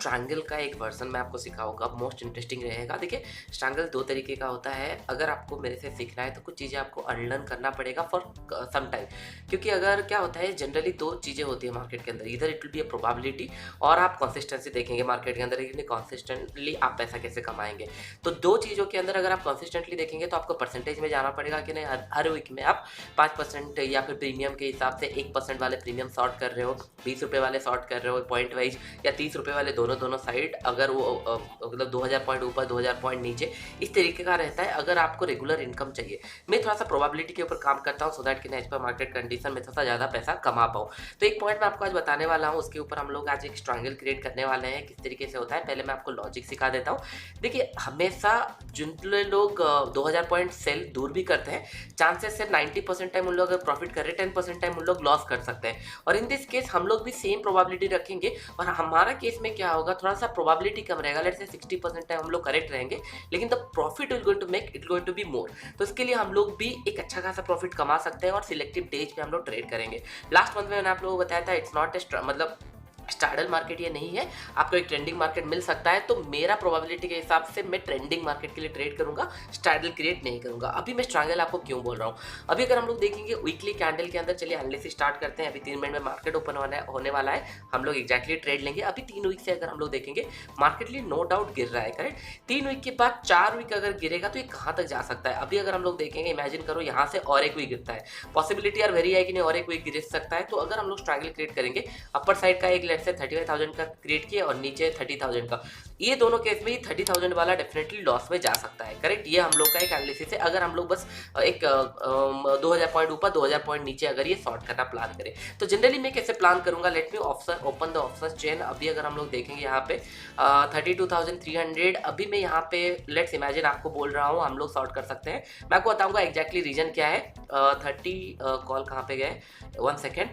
Strangle का एक version मैं आपको सिखाऊंगा, मोस्ट इंटरेस्टिंग रहेगा। देखिए, स्ट्रैंगल दो तरीके का होता है। अगर आपको मेरे से सीखना है तो कुछ चीज़ें आपको अनलर्न करना पड़ेगा फॉर सम टाइम, क्योंकि अगर क्या होता है जनरली दो चीज़ें होती है मार्केट के अंदर, इधर it will be a probability और आप कंसिस्टेंसी देखेंगे मार्केट के अंदर कि कंसिस्टेंटली आप पैसा कैसे कमाएंगे। तो दो चीज़ों के अंदर अगर आप कंसिस्टेंटली देखेंगे तो आपको परसेंटेज में जाना पड़ेगा कि नहीं, हर वीक में आप 5% या फिर प्रीमियम के हिसाब से 1% वाले प्रीमियम शॉर्ट कर रहे हो, 20 रुपये वाले शॉर्ट कर रहे हो पॉइंट वाइज, या 30 रुपये वाले दोनों साइड, अगर वो मतलब 2000 पॉइंट ऊपर 2000 पॉइंट नीचे, इस तरीके का रहता है। अगर आपको रेगुलर इनकम चाहिए, मैं थोड़ा सा प्रोबेबिलिटी के ऊपर काम करता हूँ सो दैट कि एज पर मार्केट कंडीशन में थोड़ा सा ज़्यादा पैसा कमा पाऊँ। तो एक पॉइंट मैं आपको आज बताने वाला हूँ, उसके ऊपर हम लोग आज एक ट्रायंगल क्रिएट करने वाले हैं, किस तरीके से होता है। पहले मैं आपको लॉजिक सिखा देता हूँ। देखिए, हमेशा जितने लोग 2000 पॉइंट सेल दूर भी करते हैं, चांसेस है 90% टाइम उन लोग अगर प्रॉफिट कर रहे हैं, 10% टाइम उन लोग लॉस कर सकते हैं। और इन दिस केस हम लोग भी सेम प्रोबेबिलिटी रखेंगे, और हमारा केस में क्या होगा, थोड़ा सा प्रोबेबिलिटी कम रहेगा। लेट्स से 60% टाइम हम लोग करेक्ट रहेंगे, लेकिन the profit is going to make it going to be more. तो इसके लिए हम लोग भी एक अच्छा खासा प्रॉफिट कमा सकते हैं और सिलेक्टिव डेज पे हम लोग ट्रेड करेंगे। लास्ट मंथ में मैंने आप लोगों को बताया था, इट्स नॉट ए मतलब स्टार्डल मार्केट ये नहीं है, आपको एक ट्रेंडिंग मार्केट मिल सकता है। तो मेरा प्रोबेबिलिटी के हिसाब से मैं ट्रेंडिंग मार्केट के लिए ट्रेड करूंगा, स्टार्डल क्रिएट नहीं करूंगा। अभी मैं स्ट्रैंगल आपको क्यों बोल रहा हूँ, अभी अगर हम लोग देखेंगे वीकली कैंडल के अंदर, चलिए एनालिसिस स्टार्ट करते हैं। अभी 3 मिनट में मार्केट ओपन होने वाला है, हम लोग एक्जैक्टली ट्रेड लेंगे। अभी 3 वीक से अगर हम लोग देखेंगे मार्केट लिए नो डाउट गिर रहा है, करेक्ट। 3 वीक के बाद 4 वीक अगर गिरेगा तो ये कहाँ तक जा सकता है। अभी अगर हम लोग देखेंगे, इमेजिन करो यहाँ से और एक वीक गिरता है, पॉसिबिलिटी यार वेरी है कि नहीं और एक वीक गिर सकता है। तो अगर हम लोग स्ट्रैंगल क्रिएट करेंगे, अपर साइड का एक लेट से 35,000 का क्रिएट किया और नीचे 30,000 का, ये दोनों केस में 30,000 वाला डेफिनेटली लॉस में जा सकता है, करेक्ट। ये हम लोग का एक एनालिसिस है। अगर हम लोग बस एक 2000 पॉइंट ऊपर 2000 पॉइंट नीचे अगर ये शॉर्ट करना प्लान करें, तो जनरली मैं कैसे प्लान करूंगा, let me option open the option chain. अभी अगर हम लोग देखेंगे यहाँ पे 32,300, अभी मैं यहाँ पे लेट्स इमेजिन आपको बोल रहा हूँ हम लोग शॉर्ट कर सकते हैं। मैं आपको बताऊंगा एग्जैक्टली रीजन क्या है। 30 कॉल कहाँ पे गए, 1 सेकेंड।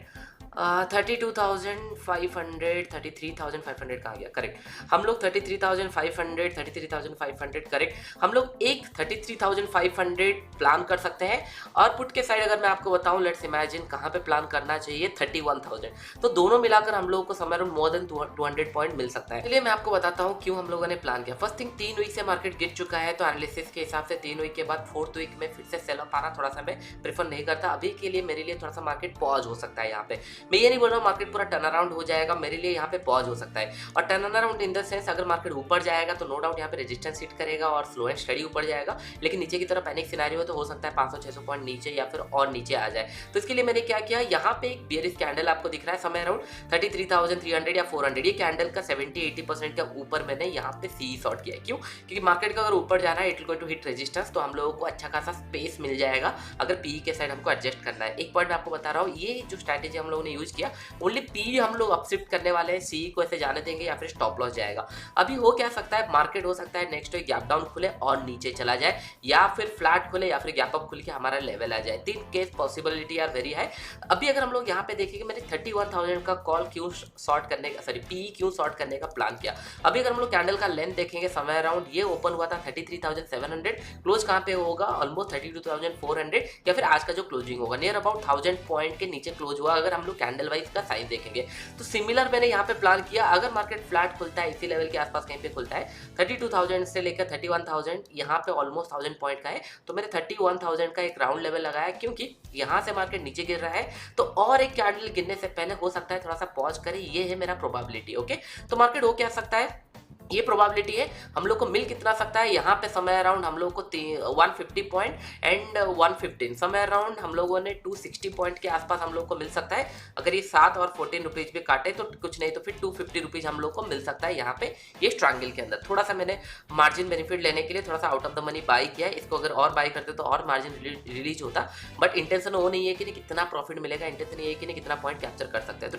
32,500 33,500 कहाँ गया, करेक्ट। हम लोग 33,500 करेक्ट, हम लोग एक 33,500 प्लान कर सकते हैं। और पुट के साइड अगर मैं आपको बताऊं, लेट्स इमेजिन कहाँ पे प्लान करना चाहिए, 31,000। तो दोनों मिलाकर हम लोगों को समवेयर मोर देन 200 पॉइंट मिल सकता है। चलिए मैं आपको बताता हूँ क्यों हम लोगों ने प्लान किया। फर्स्ट थिंग, 3 वीक से मार्केट गिर चुका है, तो एनालिसिस के हिसाब से 3 वीक के बाद 4th वीक में फिर से सेल अप आना थोड़ा सा मैं प्रेफर नहीं करता। अभी के लिए मेरे लिए थोड़ा सा मार्केट पॉज हो सकता है। यहाँ पे मैं ये नहीं बोल रहा हूँ मार्केट पूरा टर्न अराउंड हो जाएगा, मेरे लिए यहाँ पे पॉज हो सकता है। और turn around in the sense, अगर मार्केट ऊपर जाएगा तो नो डाउट यहाँ पे रेजिस्टेंस हिट करेगा और स्लो एंड स्टडी ऊपर जाएगा, लेकिन नीचे की तरफ पैनिक सिनेरियो तो हो सकता है 500-600 पॉइंट नीचे या फिर और नीचे आ जाए। तो इसके लिए मैंने क्या किया, यहाँ पे एक बियरिश कैंडल आपको दिख रहा है समय अराउंड 33,300 या 400, ये कैंडल का 70-80% का ऊपर मैंने यहाँ पे सी शॉर्ट किया है। क्यों, क्योंकि मार्केट का अगर ऊपर जाना है it will going to hit resistance, तो हम लोगों को अच्छा खासा स्पेस मिल जाएगा अगर पी के साइड हमको एडजस्ट करना है। एक पॉइंट मैं आपको बता रहा हूँ, ये जो स्ट्रैटेजी हम लोगों ने यूज किया, ओनली पी हम लोग अपशिफ्ट करने वाले हैं, सी को ऐसे जाने देंगे या फिर स्टॉप लॉस जाएगा। अभी हो क्या सकता है, मार्केट हो सकता है नेक्स्ट गैप डाउन खुले और नीचे चला जाए, या फिर फ्लैट खुले या फिर गैप अप खुल के हमारा लेवल आ जाए। 3 case possibility are very high. अभी अगर हम लोग यहाँ पे देखेंगे, मैंने 31,000 का कॉल क्यों शॉर्ट करने का, सॉरी पी क्यों शॉर्ट करने का प्लान किया। अभी अगर हम लोग कैंडल का लेंथ देखेंगे, समय अराउंड ये ओपन हुआ था 33,700, क्लोज कहाँ पे होगा, ऑलमोस्ट 32,400, या फिर आज का जो क्लोजिंग होगा नियर अबाउट 1000 पॉइंट के नीचे क्लोज हुआ अगर हम लोग कैंडल वाइज का साइन देखेंगे। तो सिमिलर मैंने यहाँ पे प्लान किया, अगर मार्केट फ्लैट खुलता है इसी लेवल के आसपास कहीं पे खुलता है, 32,000 से लेकर 31,000, यहाँ पे ऑलमोस्ट 1000 पॉइंट का है, तो मैंने 31,000 का एक राउंड लेवल लगाया, क्योंकि यहाँ से मार्केट नीचे गिर रहा है तो और एक कैंडल गिरने से पहले हो सकता है थोड़ा सा पॉज करे। ये है मेरा प्रोबेबिलिटी, ओके। तो मार्केट हो क्या सकता है, ये प्रोबेबिलिटी है। हम लोग को मिल कितना सकता है, यहाँ पे समय अराउंड हम लोग को 150 पॉइंट एंड 115, समय अराउंड हम लोगों ने 260 पॉइंट के आसपास हम लोग को मिल सकता है। अगर ये 7 और 14 रुपीज भी काटे तो कुछ नहीं तो फिर 250 रुपीज हम लोग को मिल सकता है यहाँ पे ये ट्रायंगल के अंदर। थोड़ा सा मैंने मार्जिन बेनिफिट लेने के लिए थोड़ा सा out of the money by किया है। इसको अगर और बाई करते तो और मार्जिन रिलीज होता, बट इंटेंशन वो नहीं है कि कितना प्रॉफिट मिलेगा, इंटेंशन ये है कि कितना पॉइंट कैप्चर कर सकते हैं। तो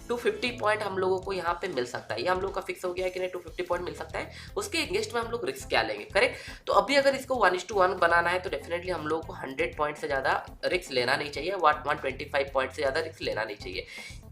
250 पॉइंट हम लोगों को यहाँ पे मिल सकता है, ये हम लोग का फिक्स हो गया है कि नहीं 250 पॉइंट मिल सकता है। उसके अगेंस्ट में हम लोग रिस्क क्या लेंगे, करेक्ट। तो अभी अगर इसको 1:1 बनाना है तो डेफिनेटली हम लोग को 100 पॉइंट से ज़्यादा रिस्क लेना नहीं चाहिए, 125 पॉइंट से ज़्यादा रिस्क लेना नहीं चाहिए।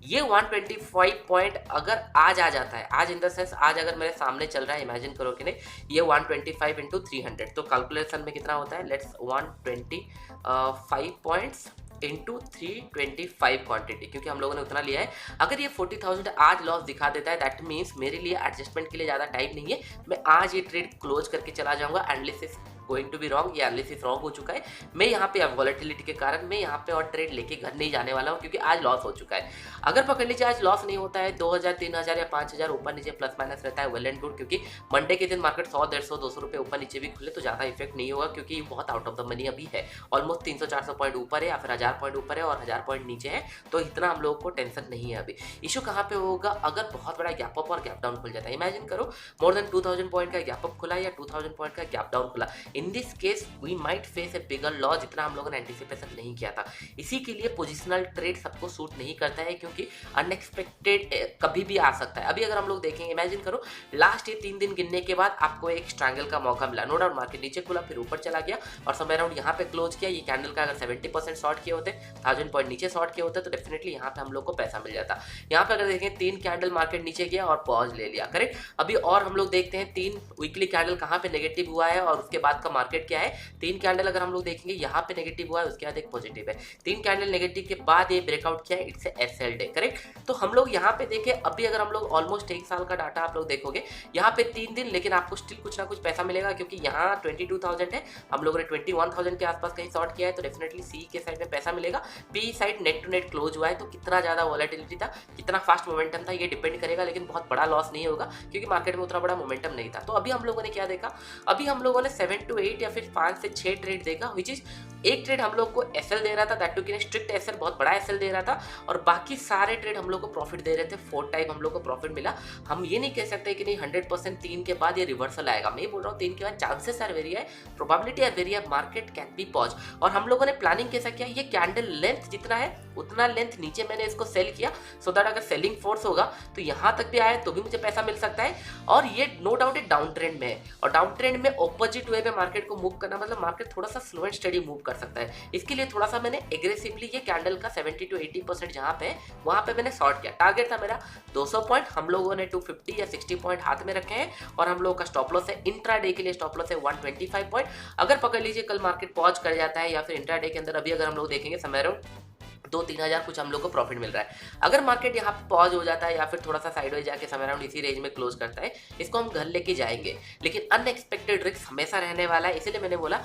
ये 125 पॉइंट अगर आज आ जाता है, आज इन द सेंस आज अगर मेरे सामने चल रहा है, इमेजिन करो कि नहीं, ये 125 × 300, तो कैलकुलेशन में कितना होता है, लेट्स 125 पॉइंट्स इंटू 325 क्वांटिटी, क्योंकि हम लोगों ने उतना लिया है। अगर ये 40,000 आज लॉस दिखा देता है, दैट मीन्स मेरे लिए एडजस्टमेंट के लिए ज़्यादा टाइम नहीं है, मैं आज ये ट्रेड क्लोज करके चला जाऊंगा। Analysis going to be wrong, ये एनालिसिस रॉन्ग हो चुका है। मैं यहाँ पे वॉलेटिलिटी के कारण मैं यहाँ पे और ट्रेड लेके घर नहीं जाने वाला हूँ, क्योंकि आज लॉस हो चुका है। अगर पकड़ लीजिए आज लॉस नहीं होता है, 2000 3000 या 5000 ऊपर नीचे प्लस माइनस रहता है, वेल एंड गुड, क्योंकि मंडे के दिन मार्केट 100 150 200 रुपये ऊपर नीचे भी खुले तो ज़्यादा इफेक्ट नहीं होगा, क्योंकि ये बहुत आउट ऑफ द मनी अभी है। ऑलमोस्ट 300 400 पॉइंट ऊपर है या फिर 1000 पॉइंट ऊपर है और 1000 पॉइंट नीचे है, तो इतना हम लोगों को टेंशन नहीं है अभी। इशू कहाँ पे होगा, अगर बहुत बड़ा गैप अप और गैप डाउन खुल जाता है। इमेजिन करो मोर देन 2000 पॉइंट का गैप अप खुला या 2000 पॉइंट का गैप डाउन खुला, in this case we might face a bigger loss, जितना हम लोगों ने एंटिसिपेशन नहीं किया था। इसी के लिए पोजिशनल ट्रेड सबको सूट नहीं करता है, क्योंकि अनएक्सपेक्टेड कभी भी आ सकता है। अभी अगर हम लोग देखेंगे, इमेजिन करो लास्ट ये 3 दिन गिनने के बाद आपको एक स्ट्रैंगल का मौका मिला, नो डाउट मार्केट नीचे खुला फिर ऊपर चला गया और समय अराउंड यहाँ पे क्लोज किया। ये कैंडल का अगर 70% शॉर्ट किए होते, 1000 पॉइंट नीचे शॉर्ट किए होते, तो डेफिनेटली यहाँ पे हम लोग को पैसा मिल जाता। यहाँ पे अगर देखें 3 कैंडल मार्केट नीचे गया और पॉज ले लिया, करेक्ट। अभी और हम लोग देखते हैं 3 वीकली कैंडल कहाँ पे नेगेटिव हुआ है और उसके बाद का मार्केट क्या है। 3 कैंडल अगर हम लोग देखेंगे यहाँ पे नेगेटिव हुआ है, उसके बाद एक पॉजिटिव है। 3 कैंडल नेगेटिव के बाद ये ब्रेकआउट किया है, इट्स एसएल डे, करेक्ट। तो हम लोग यहाँ पे देखें, अभी अगर हम लोग ऑलमोस्ट 1 साल का डाटा आप लोग देखोगे, यहाँ पे 3 दिन, लेकिन आपको स्टिल कुछ ना कुछ पैसा मिलेगा, क्योंकि यहाँ 22,000 है, हम लोगों ने 21,000 के आसपास कहीं शॉर्ट किया है, तो डेफिनेटली सी के साइड में पैसा मिलेगा। P side net to net close हुआ है, तो कितना ज्यादा वॉलेटिलिटी था, कितना फास्ट मोमेंटम था, ये डिपेंड करेगा, लेकिन बहुत बड़ा लॉस नहीं होगा, क्योंकि मार्केट में उतना बड़ा मोमेंटम नहीं था। तो अभी हम लोगों ने क्या देखा, अभी हम लोगों ने 7 to 8 या फिर 5 से 6 ट्रेड देखा, विच इज एक ट्रेड हम लोग को एसएल दे रहा था, दैट टू कि स्ट्रिक्ट एसएल, बहुत बड़ा एसएल दे रहा था, और बाकी सारे ट्रेड हम लोग को प्रॉफिट दे रहे थे। 4 टाइम हम लोग को प्रॉफिट मिला। हम ये नहीं कह सकते कि नहीं 100% 3 के बाद ये रिवर्सल आएगा, मैं ये बोल रहा हूँ 3 के बाद चांसेस आर वेरी है, प्रोबेबिलिटी आर वेरी है, मार्केट कैन बी पॉज। और हम लोगों ने प्लानिंग कैसा किया, ये कैंडल लेंथ जितना है उतना लेंथ नीचे मैंने इसको सेल किया, सो दैट अगर सेलिंग फोर्स होगा तो यहाँ तक भी आए तो भी मुझे पैसा मिल सकता है। और ये नो डाउट एक डाउन ट्रेंड में है, और डाउन ट्रेंड में ऑपोजिट वे में मार्केट को मूव करना मतलब मार्केट थोड़ा सा स्लो एंड स्टडी मूव कर सकता है। इसके लिए थोड़ा सा मैंने एग्रेसिवली ये कैंडल का 70 to 80% जहाँ पे वहाँ पे मैंने शॉर्ट किया। टारगेट था मेरा 200 पॉइंट, हम लोगों ने 250 या 60 पॉइंट हाथ में रखे हैं, और हम लोगों का स्टॉप लॉस है इंट्राडे के लिए, स्टॉप लॉस है 125 पॉइंट। अगर पकड़ लीजिए कल मार्केट पॉज कर जाता है या फिर इंट्राडे के अंदर, अभी अगर हम लोग देखेंगे समय अराउंड 2-3 हज़ार कुछ हम लोग को प्रॉफिट मिल रहा है। अगर मार्केट यहाँ पे पॉज हो जाता है या फिर थोड़ा सा साइडवेज जाके समय अराउंड इसी रेंज में क्लोज करता है, इसको हम घर लेके जाएंगे, लेकिन अनएक्सपेक्टेड रिस्क हमेशा रहने वाला है। इसीलिए मैंने बोला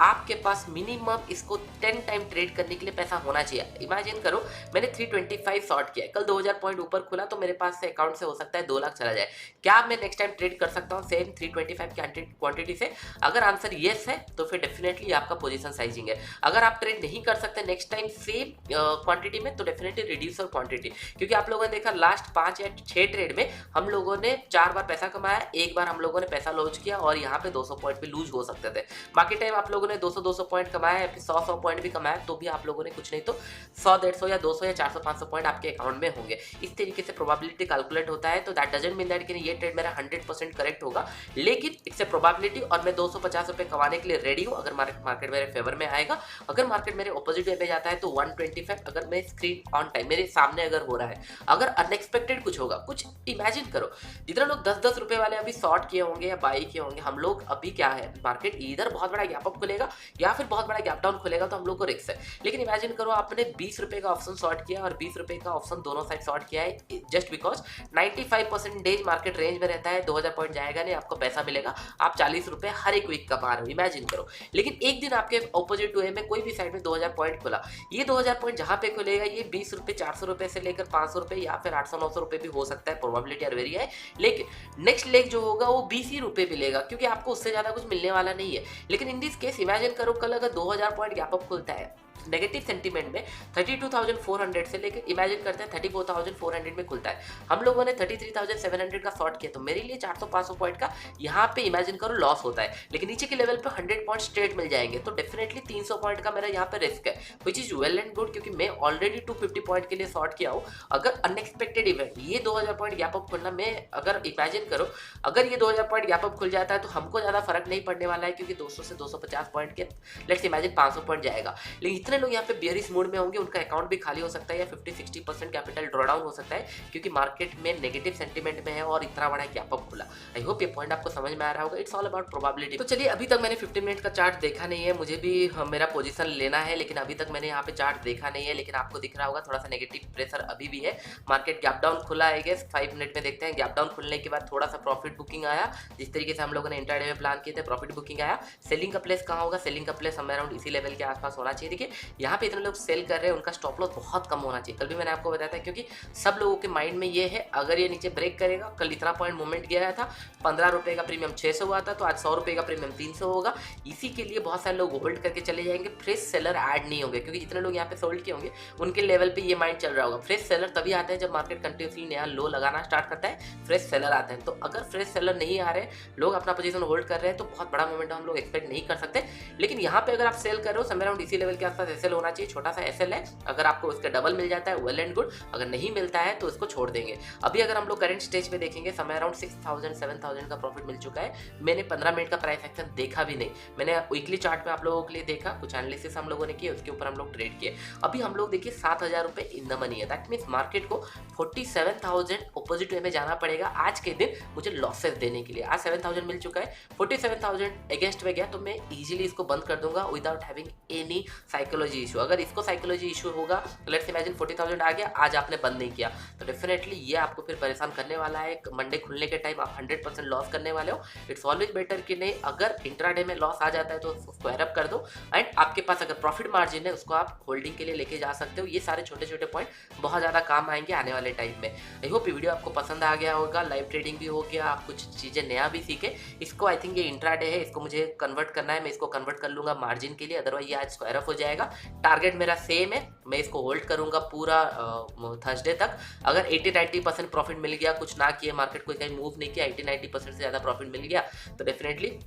आपके पास मिनिमम इसको 10 टाइम ट्रेड करने के लिए पैसा होना चाहिए। इमेजिन करो मैंने 325 शॉर्ट किया, कल 2000 पॉइंट ऊपर खुला, तो मेरे पास से अकाउंट से हो सकता है 2 लाख चला जाए। क्या मैं नेक्स्ट टाइम ट्रेड कर सकता हूँ सेम 325 क्वांटिटी से? अगर आंसर येस है तो फिर डेफिनेटली आपका पोजीशन साइजिंग है। अगर आप ट्रेड नहीं कर सकते नेक्स्ट टाइम सेम क्वांटिटी में, तो डेफिनेटली रिड्यूस और क्वांटिटी, क्योंकि आप लोगों ने देखा लास्ट 5 या 6 ट्रेड में हम लोगों ने 4 बार पैसा कमाया, एक बार हम लोगों ने पैसा लॉन्च किया और यहाँ पे 200 पॉइंट भी लूज हो सकते थे। बाकी टाइम आप लोगों ने 200 पॉइंट कमाया या फिर 100 पॉइंट भी कमाया, तो भी आप लोगों ने कुछ नहीं तो 100 150 या 200 या 400 500 पॉइंट आपके अकाउंट में होंगे। इस तरीके से प्रोबेबिलिटी कैलकुलेट होता है। तो दैट डजंट मीन दैट कि ये ट्रेड मेरा 100% करेक्ट होगा, लेकिन इट्स ए प्रोबेबिलिटी, और मैं 250 रुपए कमाने के लिए रेडी हूँ अगर मार्केट मेरे फेवर में आएगा। अगर मार्केट मेरे ऑपोजिट वे में जाता है तो 125, अगर मैं स्क्रीन ऑन टाइम मेरे सामने अगर हो रहा है, अगर अनएक्सपेक्टेड कुछ होगा, कुछ इमेजिन करो जितना लोग 10-10 रुपए वाले अभी शॉर्ट किए होंगे या बाई किए होंगे, हम लोग अभी क्या है, मार्केट इधर बहुत बड़ा गैप अप खुलेगा या फिर बहुत बड़ा गैप डाउन खुलेगा, तो हम लोग को रिस्क है। लेकिन इमेजिन करो आपने 20 रुपए का ऑप्शन शॉर्ट किया और 20 रुपए का ऑप्शन दोनों साइड शॉर्ट किया है, जस्ट बिकॉज 95% मार्केट रेंज में रहता है, 2000 पॉइंट जाएगा नहीं, आपको पैसा मिलेगा, आप 40 रुपए हर एक वीक कमा रहे हो, इमेजिन करो। लेकिन एक दिन आपके ऑपोजिट वे में कोई भी साइड में 2000 पॉइंट खुला, ये 2000 पॉइंट जहां पे खुलेगा ये 20 रुपए 400 रुपए से लेकर 500 रुपए या फिर 800-900 रुपए भी हो सकता है, प्रोबेबिलिटी आर वेरी है। लेकिन नेक्स्ट लेग जो होगा वो 20 ही रुपए मिलेगा, क्योंकि आपको उससे ज्यादा कुछ मिलने वाला नहीं है। लेकिन इन दिस केस इमेजिन करो कल अगर 2000 पॉइंट गैप अप खुलता है नेगेटिव सेंटीमेंट में 32,400 से लेकर इमेजिन करते हैं 34,400 में खुलता है, हम लोगों ने 33,700 का शॉर्ट किया, तो मेरे लिए 400-500 पॉइंट का यहाँ पे इमेजिन करो लॉस होता है। लेकिन नीचे के लेवल पे 100 पॉइंट स्ट्रेट मिल जाएंगे, तो डेफिनेटली 300 पॉइंट का मेरा यहाँ पे रिस्क है, which is well and good, क्योंकि मैं ऑलरेडी 250 पॉइंट के लिए शॉर्ट किया हूँ। अगर अनएक्सपेक्टेड इवेंट ये 2000 पॉइंट गैप अप खुलना, मैं अगर इमेजिन करो अगर ये 2000 पॉइंट गैप अप खुल जाता है तो हमको ज़्यादा फर्क नहीं पड़ने वाला है, क्योंकि 200 से 250 पॉइंट के लेट्स इमेजिन 500 पॉइंट जाएगा। लेकिन इतने जितने लोग यहाँ पे बेयरिश मूड में होंगे उनका अकाउंट भी खाली हो सकता है या 50-60% कैपिटल ड्रॉडाउन हो सकता है, क्योंकि मार्केट में नेगेटिव सेंटीमेंट में है और इतना बड़ा गैप अप खुला। आई होप ये पॉइंट आपको समझ में आ रहा होगा। It's all about probability. तो चलिए, अभी तक मैंने 15 मिनट का चार्ट देखा नहीं है, मुझे भी मेरा पोजीशन लेना है, लेकिन अभी तक मैंने यहाँ पे चार्ट देखा नहीं है। लेकिन आपको दिख रहा होगा थोड़ा सा नेगेटिव प्रेशर अभी भी है। मार्केट गैप डाउन खुला है, 5 मिनट में देखते हैं। गैप डाउन खुलने के बाद थोड़ा सा प्रॉफिट बुकिंग आया, जिस तरीके से हम लोगों ने इंट्राडे में प्लान किए थे, प्रॉफिट बुकिंग आया। सेलिंग का प्लेस कहाँ होगा? सेलिंग का प्लेस हमें अराउंड इसी लेवल के आसपास होना चाहिए। देखिए यहाँ पे इतने लोग सेल कर रहे हैं, उनका स्टॉप लॉस बहुत कम होना चाहिए। कल भी मैंने आपको बताया था, क्योंकि सब लोगों के माइंड में ये है अगर ये नीचे ब्रेक करेगा, कल इतना पॉइंट मूवमेंट गया था, 15 रुपये का प्रीमियम 600 हुआ था, तो आज 100 रुपये का प्रीमियम 300 होगा। इसी के लिए बहुत सारे लोग होल्ड करके चले जाएंगे, फ्रेश सेलर ऐड नहीं होंगे, क्योंकि जितने लोग यहाँ पे होल्ड किए होंगे उनके लेवल पे ये माइंड चल रहा होगा। फ्रेश सेलर तभी आते हैं जब मार्केट कंटिन्यूसली नया लो लगाना स्टार्ट करता है, फ्रेश सेलर आते हैं। तो अगर फ्रेश सेलर नहीं आ रहे, लोग अपना पोजीशन होल्ड कर रहे हैं, तो बहुत बड़ा मोमेंट हम लोग एक्सपेक्ट नहीं कर सकते। लेकिन यहाँ पे अगर आप सेल कर रहे हो, समय अराउंड इसी लेवल के आसपास एसएल होना चाहिए। छोटा सा एसएल है, अगर आपको उसका डबल मिल जाता है वेल एंड गुड, अगर नहीं मिलता है तो इसको छोड़ देंगे। अभी अगर हम लोग करंट स्टेज पे देखेंगे, समय अराउंड 6000 7000 का प्रॉफिट मिल चुका है। मैंने 15 मिनट का प्राइस एक्शन देखा भी नहीं, मैंने वीकली चार्ट पे आप लोगों के लिए देखा, कुछ एनालिसिस हम लोगों ने किए, उसके ऊपर हम लोग ट्रेड किए। अभी हम लोग देखिए 7000 रुपये इन द मनी है। दैट मीन्स मार्केट को 47,000 अपोजिट वे में जाना पड़ेगा आज के दिन मुझे लॉसेस देने के लिए। आज 7000 मिल चुका है, 47,000 अगेंस्ट में गया तो मैं इजीली इसको बंद कर दूंगा without having any psychology issue. अगर इसको साइकोलॉजी इशू होगा, लेट्स इमेजिन 40,000 आ गया, आज आपने बंद नहीं किया, तो डेफिनेटली ये आपको फिर परेशान करने वाला है। मंडे खुलने के टाइम आप 100% लॉस करने वाले हो। इट्स ऑलवेज बेटर कि नहीं, अगर इंट्राडे में लॉस आ जाता है तो उसको एरप कर दो, एंड आपके पास अगर प्रॉफिट मार्जिन है उसको आप होल्डिंग के लिए लेके जा सकते हो। ये सारे छोटे छोटे पॉइंट बहुत ज़्यादा काम आएंगे आने वाले टाइम में। आई होप वीडियो आपको पसंद आ गया होगा, लाइव ट्रेडिंग भी हो गया, आप कुछ चीज़ें नया भी सीखे। इसको आई थिंक ये इंट्राडे है, इसको मुझे कन्वर्ट करना है, मैं इसको कन्वर्ट कर लूँगा मार्जिन के लिए, अदरवाइज ये आज स्क्वायर ऑफ हो जाएगा। टारगेट मेरा सेम है, मैं इसको होल्ड करूँगा पूरा थर्सडे तक। अगर 80-90% प्रॉफिट मिल गया, कुछ ना किए, मार्केट कोई कहीं मूव नहीं किया, 80-90% से ज़्यादा प्रॉफिट मिल गया, तो डेफिनेटली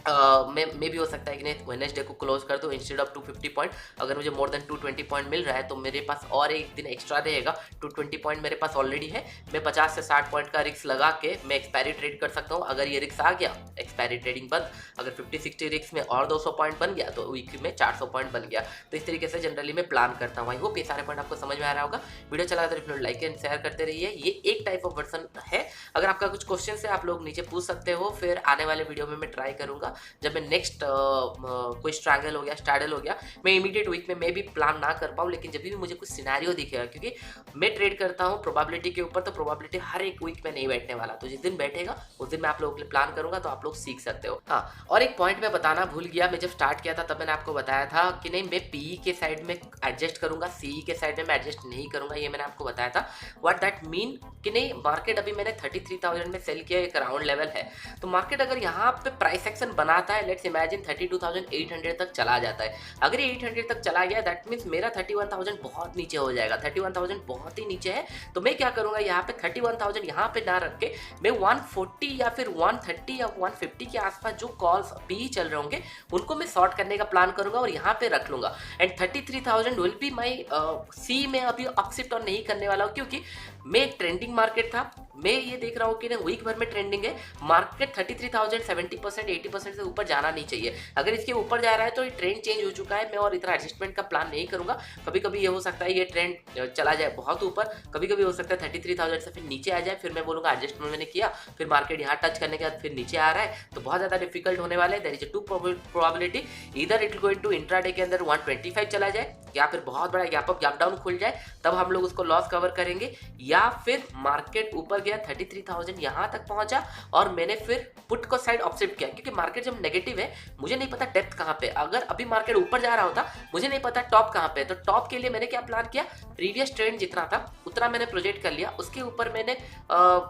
मैं भी हो सकता है कि नहीं वेडनेसडे को क्लोज कर दूँ इंस्टेड ऑफ 250 पॉइंट। अगर मुझे मोर देन 220 पॉइंट मिल रहा है तो मेरे पास और एक दिन एक्स्ट्रा रहेगा। 220 पॉइंट मेरे पास ऑलरेडी है, मैं 50 से 60 पॉइंट का रिस्क लगा के मैं एक्सपायरी ट्रेड कर सकता हूँ। अगर ये रिस्क आ गया, एक्सपायरी ट्रेडिंग बंद। अगर 50-60 रिस्क में और 200 पॉइंट बन गया तो वीक में 400 पॉइंट बन गया। तो इस तरीके से जनरली मैं प्लान करता हूँ। आई होप ये सारे पॉइंट आपको समझ में आ रहा होगा। वीडियो चला तो लाइक एंड शेयर करते रहिए। ये एक टाइप ऑफ वर्सन है। अगर आपका कुछ क्वेश्चन है आप लोग नीचे पूछ सकते हो, फिर आने वाले वीडियो में मैं ट्राई करूँगा। जब मैं नेक्स्ट कोई स्ट्रैगल हो गया, स्टैडल हो गया, मैं इमीडिएट वीक में मैं भी प्लान ना कर पाऊँ, लेकिन जब भी मुझे कुछ सिनेरियो दिखेगा, क्योंकि मैं ट्रेड करता हूँ प्रोबेबिलिटी के ऊपर, तो प्रोबेबिलिटी हर एक वीक में नहीं बैठने वाला। तो जिस दिन बैठेगा उस दिन मैं आप लोगों के लिए प्लान करूंगा, तो आप लोग सीख सकते हो। हाँ, और एक पॉइंट मैं बताना भूल गया, मैं जब स्टार्ट किया था तब मैंने आपको बताया था कि नहीं मैं पीई के साइड में एडजस्ट करूंगा, सीई के साइड में मैं एडजस्ट नहीं करूंगा। ये मैंने आपको बताया था। व्हाट दैट मीन कि नहीं, मार्केट अभी मैंने 33,000 में सेल किया, एक राउंड लेवल है। तो मार्केट अगर यहाँ पे प्राइस एक्शन बनाता है, लेट्स इमेजिन 32,800 तक चला जाता है। अगर ये 800 तक चला गया, दैट मीन्स मेरा 31,000 बहुत नीचे हो जाएगा। 31,000 बहुत ही नीचे है। तो मैं क्या करूंगा, यहाँ पे 31,000 यहाँ पे ना रख के मैं 140 या फिर 130 या 150 के आसपास जो कॉल्स पी चल रहे होंगे उनको मैं शॉर्ट करने का प्लान करूंगा और यहाँ पे रख लूंगा। एंड 33,000 विल बी माई सी में अभी अपशिफ्ट और नहीं करने वाला हूँ, क्योंकि मैं ट्रेंडिंग मार्केट था। मैं ये देख रहा हूँ कि वीक भर में ट्रेंडिंग है, मार्केट 33,000 70% 80% से ऊपर जाना नहीं चाहिए। अगर इसके ऊपर जा रहा है तो ये ट्रेंड चेंज हो चुका है, मैं और इतना एडजस्टमेंट का प्लान नहीं करूंगा। कभी कभी ये हो सकता है ये ट्रेंड चला जाए बहुत ऊपर, कभी कभी हो सकता है 33,000 से फिर नीचे आ जाए, फिर मैं बोलूँगा एडजस्टमेंट मैंने किया, फिर मार्केट यहाँ टच करने के बाद फिर नीचे आ रहा है, तो बहुत ज़्यादा डिफिकल्ट होने वाला है। देयर इज अ 2 प्रोबेबिलिटी, इधर इट गोइंग टू इंट्राडे के अंदर 125 चला जाए, या फिर बहुत बड़ा गैप अप गैप डाउन खुल जाए, तब हम लोग उसको लॉस कवर करेंगे। या फिर मार्केट ऊपर गया 33,000 यहाँ तक पहुंचा और मैंने फिर पुट को साइड ऑफसेट किया, क्योंकि मार्केट जब नेगेटिव है मुझे नहीं पता डेप्थ कहाँ पे। अगर अभी मार्केट ऊपर जा रहा होता मुझे नहीं पता टॉप कहाँ पे, तो टॉप के लिए मैंने क्या प्लान किया, प्रीवियस ट्रेंड जितना था उतना मैंने प्रोजेक्ट कर लिया, उसके ऊपर मैंने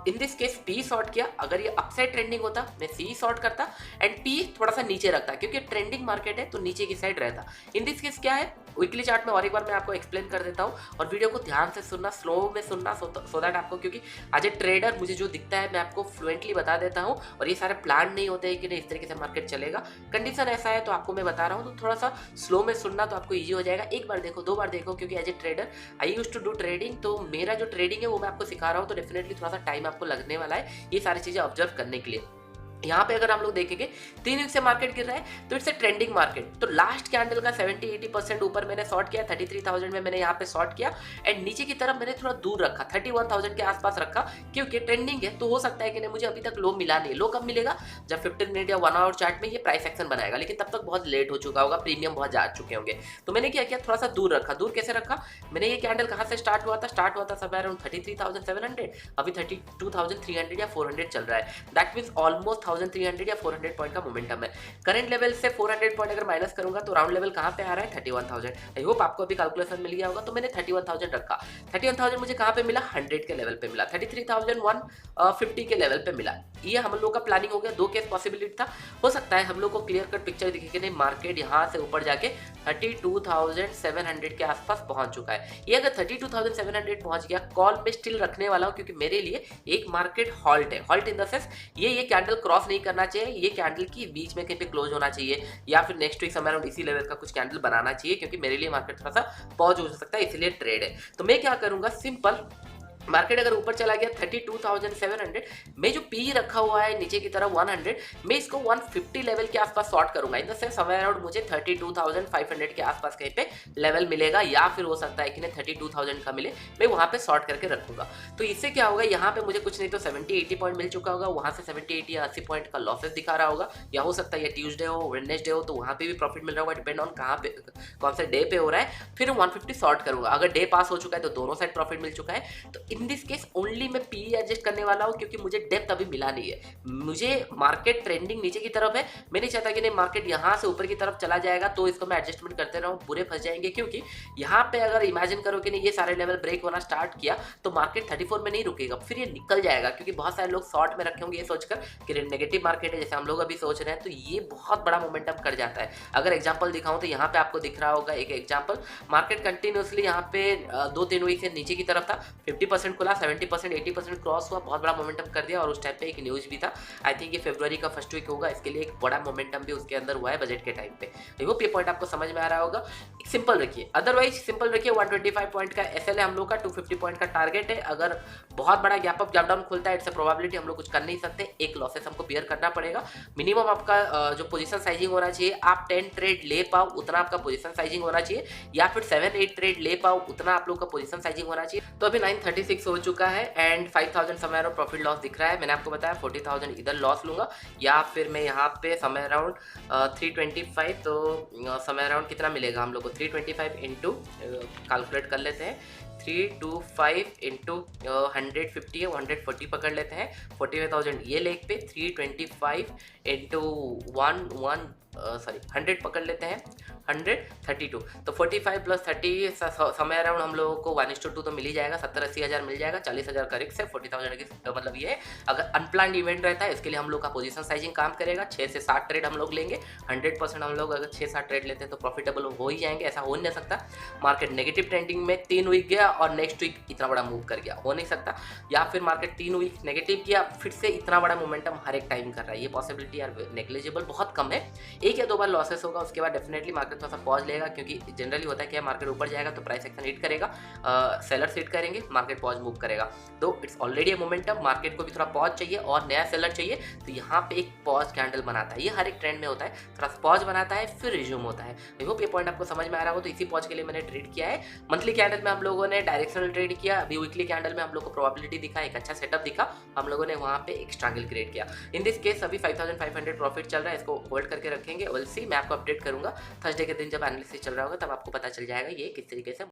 इन दिस केस पी शॉर्ट किया। अगर ये अपसाइड ट्रेंडिंग होता मैं सी शॉर्ट करता एंड पी थोड़ा सा नीचे रखता, क्योंकि ट्रेंडिंग मार्केट है तो नीचे की साइड रहता। इन दिस केस क्या है, वीकली चार्ट में और एक बार मैं आपको एक्सप्लेन कर देता हूँ, और वीडियो को ध्यान से सुनना, स्लो में सुनना, सो दैट आपको, क्योंकि एज ए ट्रेडर मुझे जो दिखता है मैं आपको फ्लुएंटली बता देता हूँ, और ये सारे प्लान नहीं होते हैं कि नहीं इस तरीके से मार्केट चलेगा। कंडीशन ऐसा है तो आपको मैं बता रहा हूँ, तो थोड़ा सा स्लो में सुनना तो आपको ईजी हो जाएगा। एक बार देखो, 2 बार देखो, क्योंकि as a trader I use to do trading, तो मेरा जो ट्रेडिंग है वो मैं आपको सिखा रहा हूँ, तो डेफिनेटली थोड़ा सा टाइम आपको लगने वाला है ये सारी चीज़ें ऑब्जर्व करने के लिए। यहाँ पे अगर हम लोग देखेंगे 3 वीक से मार्केट गिर रहा है तो इट्स ए ट्रेंडिंग मार्केट। तो लास्ट कैंडल का 70-80% ऊपर मैंने शॉर्ट किया, 33,000 में मैंने यहाँ पे शॉर्ट किया एंड नीचे की तरफ मैंने थोड़ा दूर रखा, 31,000 के आसपास रखा, क्योंकि ट्रेंडिंग है। तो हो सकता है कि नहीं, मुझे अभी तक लो मिला नहीं। लो कब मिलेगा? जब 15 मिनट या 1 आवर चार्ट में ये प्राइस एक्शन बनाएगा, लेकिन तब तक बहुत लेट हो चुका होगा, प्रीमियम बहुत जा चुके होंगे। तो मैंने क्या किया, थोड़ा सा दूर रखा। दूर कैसे रखा मैंने? ये कैंडल कहाँ से स्टार्ट हुआ था? स्टार्ट हुआ था सब अराउंड 33,700, अभी 32,300 या 400 चल रहा है। दैट मीन्स ऑलमोस्ट 1,300 या 400 पॉइंट का मोमेंटम है। करंट लेवल से 400 पॉइंट अगर माइनस करूंगा तो राउंड लेवल कहाँ पे आ रहा है? 31,000। आई होप आपको अभी कैलकुलेशन मिल गया होगा। तो मैंने 31,000 रखा। 31,000 मुझे कहाँ पे मिला? 100 के लेवल पे मिला, 33,150 के लेवल पे मिला। ये हम लोग का प्लानिंग हो गया। दो केस पॉसिबिलिटी था। हो सकता है हम लोग को क्लियर कट पिक्चर दिखे कि नहीं, मार्केट यहाँ से ऊपर जाके 32,700 के आसपास पहुंच चुका है। ये अगर 32,700 पहुंच गया, कॉल में स्टिल रखने वाला हूं, क्योंकि मेरे लिए एक मार्केट हॉल्ट है। हॉल्ट इन द सेंस ये कैंडल क्रॉस नहीं करना चाहिए, ये कैंडल की बीच में कहीं पे क्लोज होना चाहिए, या फिर नेक्स्ट वीक समय अराउंड इसी लेवल का कुछ कैंडल बनाना चाहिए, क्योंकि मेरे लिए मार्केट थोड़ा सा पॉज हो सकता है, इसलिए ट्रेड है। तो मैं क्या करूंगा, सिंपल मार्केट अगर ऊपर चला गया 32,700 में जो पी रखा हुआ है नीचे की तरफ 100, मैं इसको 150 लेवल के आसपास शॉर्ट करूंगा। In the sense somewhere around मुझे 32,500 के आसपास कहीं पे लेवल मिलेगा, या फिर हो सकता है कि नहीं 32,000 का मिले, मैं वहां पे शॉर्ट करके रखूंगा। तो इससे क्या होगा, यहाँ पे मुझे कुछ नहीं तो 70-80 पॉइंट मिल चुका होगा, वहां से 70-80 या 80 पॉइंट का लॉसेस दिखा रहा होगा, या हो सकता है ये ट्यूजडे हो, वेडनेसडे हो, तो वहां पे भी प्रॉफिट मिल रहा होगा, डिपेंड ऑन कहाँ पे कौन से डे पे हो रहा है। फिर 150 शॉर्ट करूंगा। अगर डे पास हो चुका है तो दोनों साइड प्रॉफिट मिल चुका है। तो इन दिस केस ओनली मैं पी एडजस्ट करने वाला हूं, क्योंकि मुझे डेप्थ अभी मिला नहीं है। मुझे मार्केट ट्रेंडिंग नीचे की तरफ है, मैं नहीं चाहता कि नहीं मार्केट यहां से ऊपर की तरफ चला जाएगा, तो इसको मैं एडजस्टमेंट करते रहूं, बुरे फंस जाएंगे। क्योंकि यहाँ पे अगर इमेजिन करो कि नहीं ये सारे लेवल ब्रेक होना स्टार्ट किया, तो मार्केट 34 में नहीं रुकेगा, फिर ये निकल जाएगा। क्योंकि बहुत सारे लोग शॉर्ट में रखे होंगे ये सोचकर कि नेगेटिव मार्केट है, जैसे हम लोग अभी सोच रहे हैं, तो ये बहुत बड़ा मोमेंटम कर जाता है। अगर एग्जाम्पल दिखाऊं तो यहाँ पे आपको दिख रहा होगा एक एग्जाम्पल, मार्केट कंटिन्यूसली यहाँ पे 2-3 वीक से नीचे की तरफ था, 50% खुला, 70% 80% क्रॉस हुआ, बहुत बड़ा मोमेंटम कर दिया। और उस टाइम पे एक न्यूज भी था, आई थिंक ये फरवरी का फर्स्ट वीक होगा, इसके लिए एक बड़ा मोमेंटम भी उसके अंदर हुआ है बजट के टाइम पे। आई होप ये पॉइंट आपको समझ में आ रहा होगा। सिंपल रखिए, अदरवाइज सिंपल रखिए। 125 पॉइंट का एसएल है हम लोग का, 250 पॉइंट का टारगेट है। अगर बहुत बड़ा गैप अप गैप डाउन खुलता है, इट्स अ प्रोबेबिलिटी, हम लोग कुछ कर नहीं सकते, एक लॉसेस हमको बियर करना पड़ेगा। मिनिमम आपका जो पोजीशन साइजिंग होना चाहिए, आप 10 ट्रेड ले पाओ उतना आपका पोजीशन साइजिंग होना चाहिए, या फिर 7-8 ट्रेड ले पाओ उतना आप लोग का पोजीशन साइजिंग होना चाहिए। तो अभी 936 हो चुका है एंड 5,000 समय अराउंड प्रॉफिट लॉस दिख रहा है। मैंने आपको बताया 40,000 इधर लॉस लूंगा, या फिर मैं यहाँ पे समय अराउंड 325, तो समय अराउंड कितना मिलेगा हम लोग को, 325 इंटू कैलकुलेट कर लेते हैं, 325 इंटू 150 है, 140 पकड़ लेते हैं, 45,000 ये लेग पे, 325 इंटू 100 पकड़ लेते हैं, 132, तो 45 प्लस 30 समय अराउंड हम लोगों को 1:2 तो मिल ही जाएगा, 70-80 हज़ार मिल जाएगा, 40,000 का रिस्क है। 40,000 की मतलब ये है, अगर अनप्लान्ड इवेंट रहता है इसके लिए हम लोग का पोजीशन साइजिंग काम करेगा। 6 से 7 ट्रेड हम लोग लेंगे, 100% हम लोग अगर 6-7 ट्रेड लेते हैं तो प्रॉफिटेबल हो ही जाएंगे, ऐसा हो नहीं सकता। मार्केट नेगेटिव ट्रेंडिंग में 3 वीक गया और नेक्स्ट वीक इतना बड़ा मूव कर गया, हो नहीं सकता। या फिर मार्केट 3 वीक नेगेटिव किया, फिर से इतना बड़ा मोमेंटम हर एक टाइम कर रहा है, ये पॉसिबिलिटी यार नेग्लिजिबल बहुत कम है। 1 या 2 बार लॉसेस होगा, उसके बाद डेफिनेटली मार्केट थोड़ा सा पॉज लेगा, क्योंकि जनरली होता है कि मार्केट ऊपर जाएगा तो प्राइस एक्शन हिट करेगा, सेलर्स हिट करेंगे, मार्केट पॉज मूव करेगा। तो it's already A momentum, market को भी थोड़ा पॉज चाहिए और नया सेलर चाहिए, तो यहाँ पे एक पॉज कैंडल बनाता है, ये हर एक ट्रेंड में होता है, थोड़ा पॉज बनाता है फिर रिज्यूम होता है। आई होप ये पॉइंट आपको समझ में आ रहा हो। तो इसी पॉज के लिए मैंने ट्रेड किया है। मंथली कैंडल में हम लोगों ने डायरेक्शनल ट्रेड किया, अभी वीकली कैंडल में हम लोग को प्रोबेबिलिटी दिखा, एक अच्छा सेटअप दिखा, हम लोगों ने वहाँ पे एक स्ट्रगल क्रिएट किया। इन दिस केस अभी 5,500 प्रॉफिट चल रहा है, इसको होल्ड करके रखेंगे। विल सी, मैं आपको अपडेट करूंगा थर्सडे के दिन जब एनालिसिस चल रहा होगा, तब आपको पता चल जाएगा ये किस तरीके से